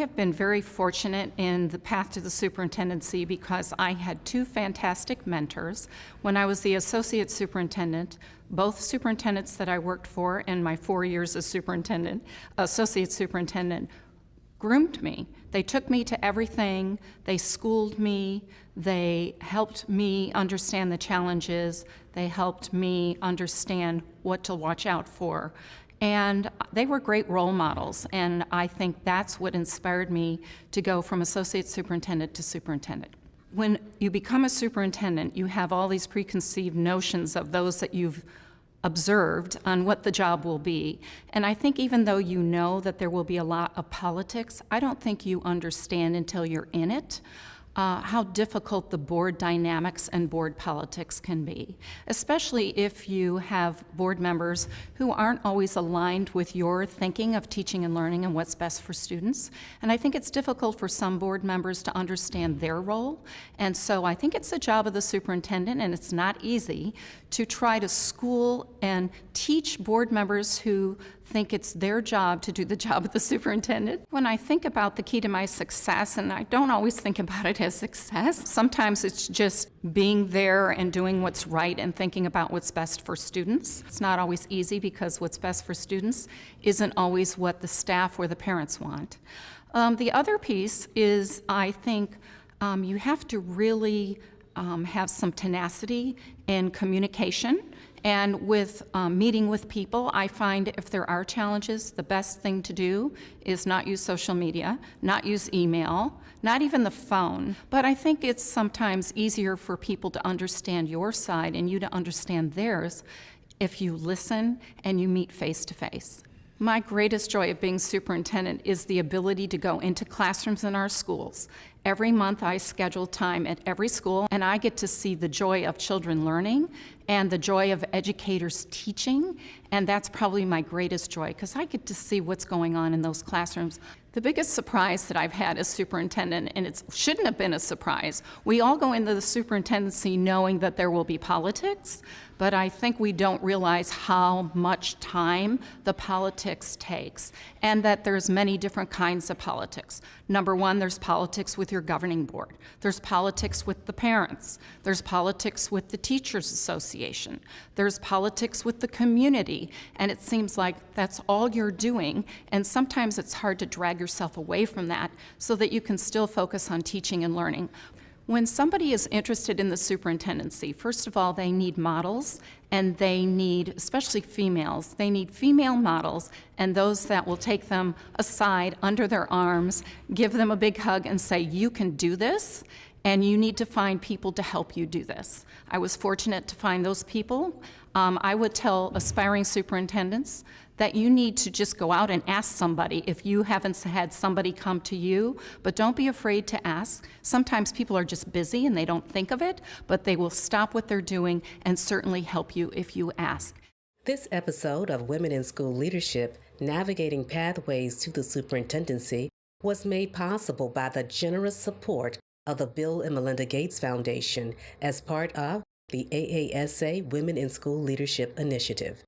have been very fortunate in the path to the superintendency because I had two fantastic mentors. When I was the associate superintendent, both superintendents that I worked for in my 4 years as associate superintendent, groomed me. They took me to everything. They schooled me. They helped me understand the challenges. They helped me understand what to watch out for. And they were great role models, and I think that's what inspired me to go from associate superintendent to superintendent. When you become a superintendent, you have all these preconceived notions of those that you've observed on what the job will be. And I think even though you know that there will be a lot of politics, I don't think you understand until you're in it how difficult the board dynamics and board politics can be, especially if you have board members who aren't always aligned with your thinking of teaching and learning and what's best for students. And I think it's difficult for some board members to understand their role. And so I think it's the job of the superintendent, and it's not easy, to try to school and teach board members who think it's their job to do the job of the superintendent. When I think about the key to my success, and I don't always think about it as success, sometimes it's just being there and doing what's right and thinking about what's best for students. It's not always easy because what's best for students isn't always what the staff or the parents want. The other piece is, I think, you have to really have some tenacity in communication. And with meeting with people, I find if there are challenges, the best thing to do is not use social media, not use email, not even the phone. But I think it's sometimes easier for people to understand your side and you to understand theirs if you listen and you meet face to face. My greatest joy of being superintendent is the ability to go into classrooms in our schools. Every month I schedule time at every school, and I get to see the joy of children learning and the joy of educators teaching, and that's probably my greatest joy because I get to see what's going on in those classrooms. The biggest surprise that I've had as superintendent, and it shouldn't have been a surprise, we all go into the superintendency knowing that there will be politics, but I think we don't realize how much time the politics takes, and that there's many different kinds of politics. Number one, there's politics with your governing board. There's politics with the parents. There's politics with the Teachers Association. There's politics with the community, and it seems like that's all you're doing, and sometimes it's hard to drag yourself away from that so that you can still focus on teaching and learning. When somebody is interested in the superintendency, first of all, they need models, and they need, especially females, they need female models and those that will take them aside under their arms, give them a big hug and say, you can do this, and you need to find people to help you do this. I was fortunate to find those people. I would tell aspiring superintendents that you need to just go out and ask somebody if you haven't had somebody come to you, but don't be afraid to ask. Sometimes people are just busy and they don't think of it, but they will stop what they're doing and certainly help you if you ask. This episode of Women in School Leadership, Navigating Pathways to the Superintendency, was made possible by the generous support of the Bill and Melinda Gates Foundation as part of the AASA Women in School Leadership Initiative.